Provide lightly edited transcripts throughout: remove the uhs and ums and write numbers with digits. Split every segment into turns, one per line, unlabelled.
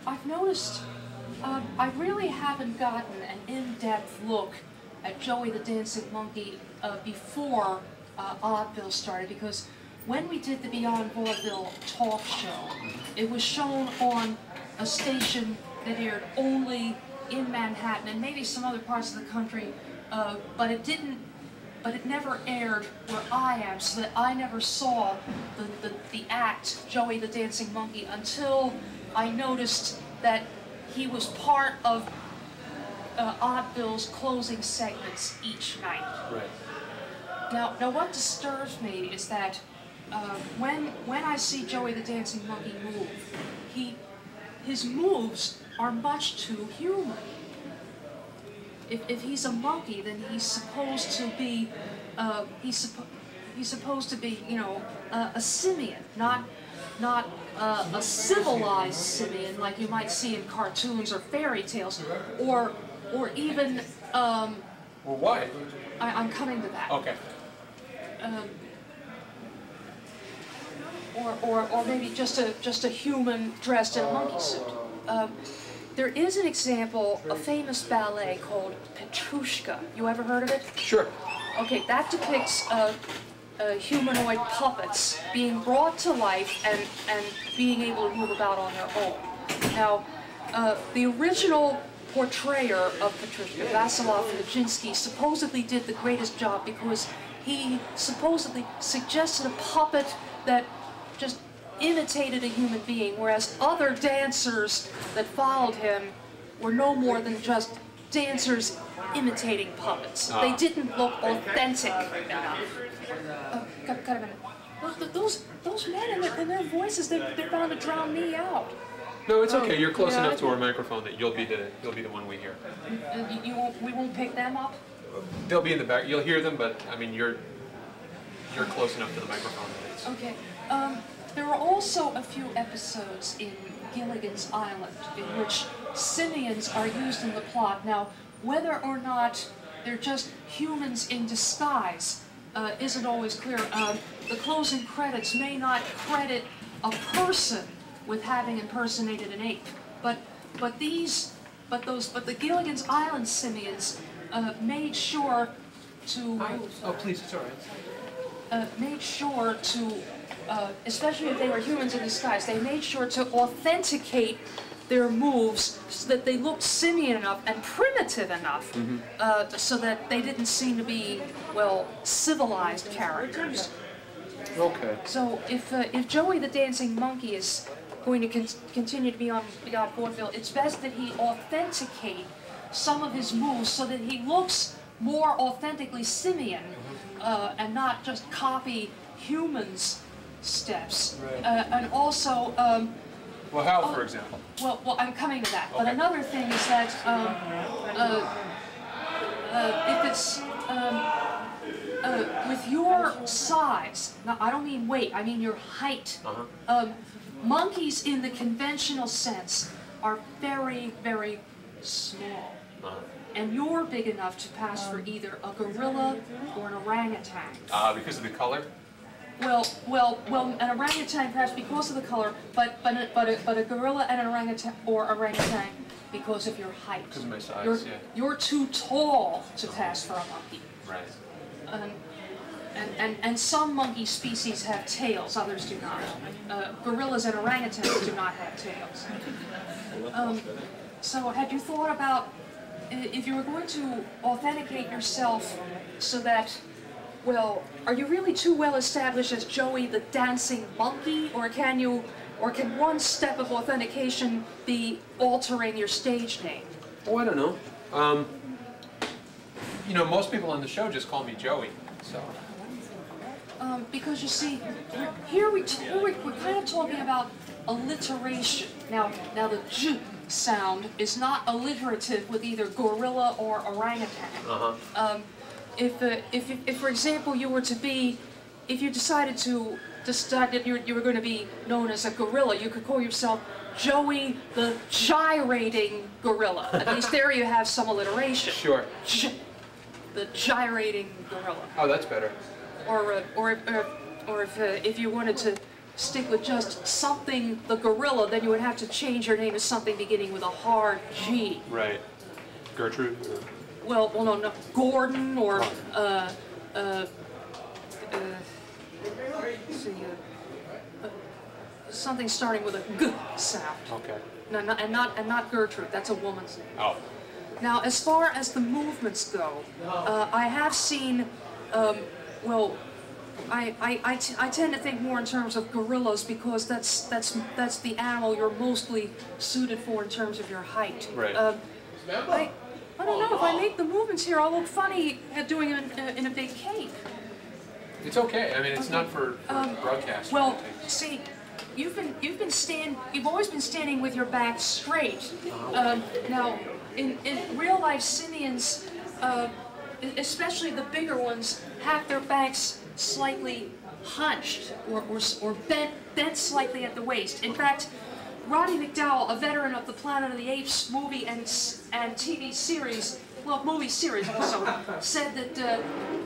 I've noticed I really haven't gotten an in-depth look at Joey the Dancing Monkey before Oddville started, because when we did the Beyond Vaudeville talk show, it was shown on a station that aired only in Manhattan and maybe some other parts of the country, but it never aired where I am, so that I never saw the act Joey the Dancing Monkey until I noticed that he was part of Oddville's closing segments each night.
Right.
Now what disturbs me is that when I see Joey the Dancing Monkey move, his moves are much too human. If he's a monkey, then he's supposed to be you know, a simian, not a civilized simian like you might see in cartoons or fairy tales, or even
Well, why?
I'm coming to that.
Okay.
Or maybe just a human dressed in a monkey suit. There is an example, a famous ballet called Petrushka. You ever heard of it?
Sure.
Okay, that depicts humanoid puppets being brought to life and being able to move about on their own. Now, the original portrayer of Petrushka, Vasilov Nijinsky, supposedly did the greatest job because he supposedly suggested a puppet that just imitated a human being, whereas other dancers that followed him were no more than just dancers imitating puppets. They didn't look authentic enough. Got a minute. Those men and their voices, they're bound to drown me out.
No, it's okay. You're close enough to our microphone that you'll be the one we hear.
We won't pick them up?
They'll be in the back. You'll hear them, but I mean you're close enough to the microphone that it's...
Okay. There are also a few episodes in Gilligan's Island in which simians are used in the plot. Now, whether or not they're just humans in disguise isn't always clear. The closing credits may not credit a person with having impersonated an ape, but the Gilligan's Island simians made sure to...
Oh, please, it's all right.
made sure to, especially if they were humans in disguise, they made sure to authenticate their moves so that they looked simian enough and primitive enough, so that they didn't seem to be, well, civilized characters.
Okay.
So if Joey the Dancing Monkey is going to continue to be on Beyond Vaudeville, it's best that he authenticate some of his moves so that he looks more authentically simian, and not just copy humans' steps.
Right.
And also...
well, how, for example?
Well, I'm coming to that.
Okay.
But another thing is that if it's with your size, now I don't mean weight, I mean your height. Monkeys in the conventional sense are very, very small. And you're big enough to pass for either a gorilla or an orangutan.
Because of the color?
Well, an orangutan perhaps because of the color, but a gorilla and an orangutan because of your height.
Because of my size,
You're too tall to pass for a monkey.
Right.
And some monkey species have tails, others do not. Gorillas and orangutans do not have tails. So had you thought about if you were going to authenticate yourself so that, well, are you really too well established as Joey the Dancing Monkey, or can one step of authentication be altering your stage name?
Oh, I don't know. You know, most people on the show just call me Joey, so.
Because you see, here we're kind of talking about alliteration. Now the J sound is not alliterative with either gorilla or orangutan. If for example you were to be, if you decided that you were going to be known as a gorilla, you could call yourself Joey the Gyrating Gorilla. At least there you have some alliteration.
Sure.
The Gyrating Gorilla.
Oh, that's better.
Or if you wanted to stick with just something, the gorilla, then you would have to change your name to something beginning with a hard G.
Right. Gertrude?
Well, no, Gordon or, something starting with a G sound.
Okay.
No, and not Gertrude. That's a woman's name.
Oh.
Now, as far as the movements go, I have seen, well, I tend to think more in terms of gorillas because that's the animal you're mostly suited for in terms of your height.
Right.
I don't know if I make the movements here. I'll look funny doing it in a big cape.
It's okay. I mean, it's not for broadcast.
Well, see, you've always been standing with your back straight. Now, in real life, simians, especially the bigger ones, have their backs slightly hunched or bent slightly at the waist. In fact, Roddy McDowell, a veteran of the Planet of the Apes movie and TV series, well, movie series also, said that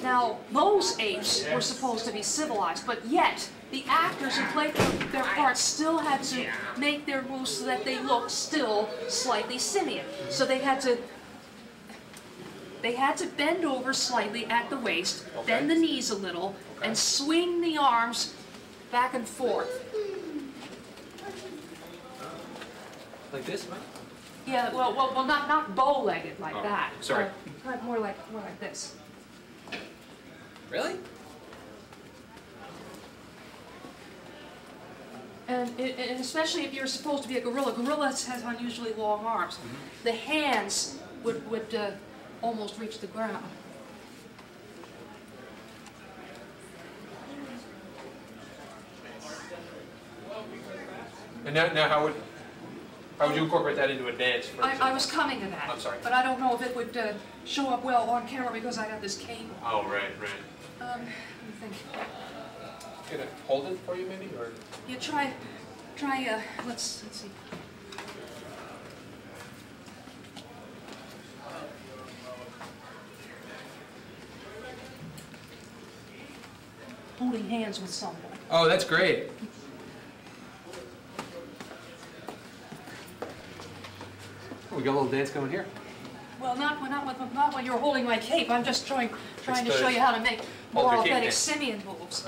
now those apes were supposed to be civilized, but yet the actors who played their parts still had to make their moves so that they looked still slightly simian. So they had to bend over slightly at the waist, bend the knees a little, and swing the arms back and forth.
Like this, right?
Yeah, well, not bow-legged like that.
Sorry.
More like this.
Really?
And especially if you're supposed to be a gorilla, gorillas has unusually long arms. Mm-hmm. The hands would almost reach the ground.
And now how would you incorporate that into a dance?
I was coming to that.
I'm sorry.
But I don't know if it would show up well on camera because I got this cable.
Oh, right.
Let me think.
Can I hold it for you, maybe, or?
Yeah, try. Let's see. Holding hands with someone.
Oh, that's great. Oh, we got a little dance going here.
Well, not when you're holding my cape. I'm just trying to show you how to make more authentic simian moves.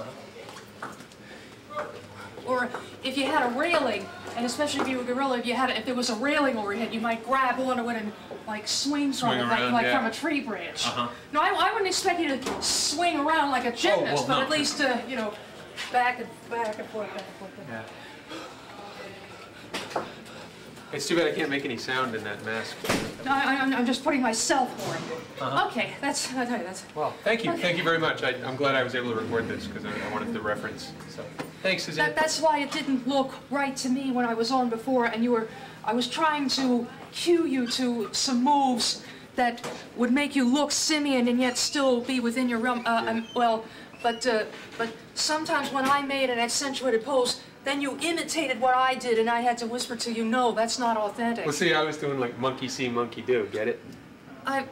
Or if you had a railing, and especially if you were a gorilla, if there was a railing overhead, you might grab onto it and like swing from it, like from a tree branch. No, I wouldn't expect you to swing around like a gymnast, but at least you know, back and forth.
Yeah. It's too bad I can't make any sound in that mask.
No, I'm just putting myself for it. Okay, that's.
Well, thank you very much. I'm glad I was able to record this because I wanted the reference. So, thanks, Suzanne.
That's why it didn't look right to me when I was on before, and I was trying to cue you to some moves that would make you look simian and yet still be within your realm. But sometimes when I made an accentuated pose, then you imitated what I did, and I had to whisper to you, no, that's not authentic.
Well, see, I was doing like monkey see, monkey do. Get it?
I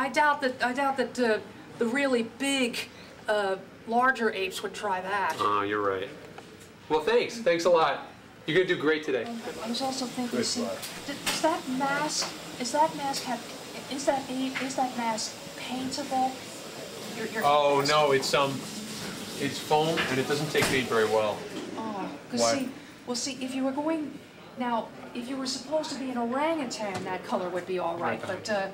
doubt that the really big, larger apes would try that.
Oh, you're right. Well, thanks a lot. You're gonna do great today.
I was also thinking, is that mask paintable?
Oh no, it's foam and it doesn't take paint very well.
See, if you were supposed to be an orangutan, that color would be all right. But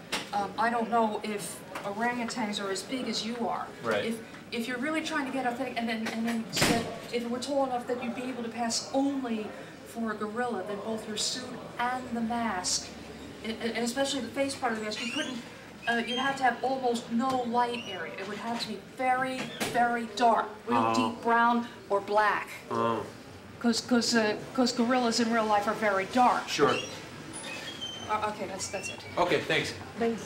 I don't know if orangutans are as big as you are.
Right.
If you're really trying to get authentic, and then said, if it were tall enough that you'd be able to pass only for a gorilla, then both your suit and the mask, and especially the face part of the mask, you couldn't. You'd have to have almost no light area. It would have to be very, very dark, real deep brown or black.
Oh.
Because gorillas in real life are very dark.
Sure.
Okay, that's it.
Okay, thanks.
Thanks.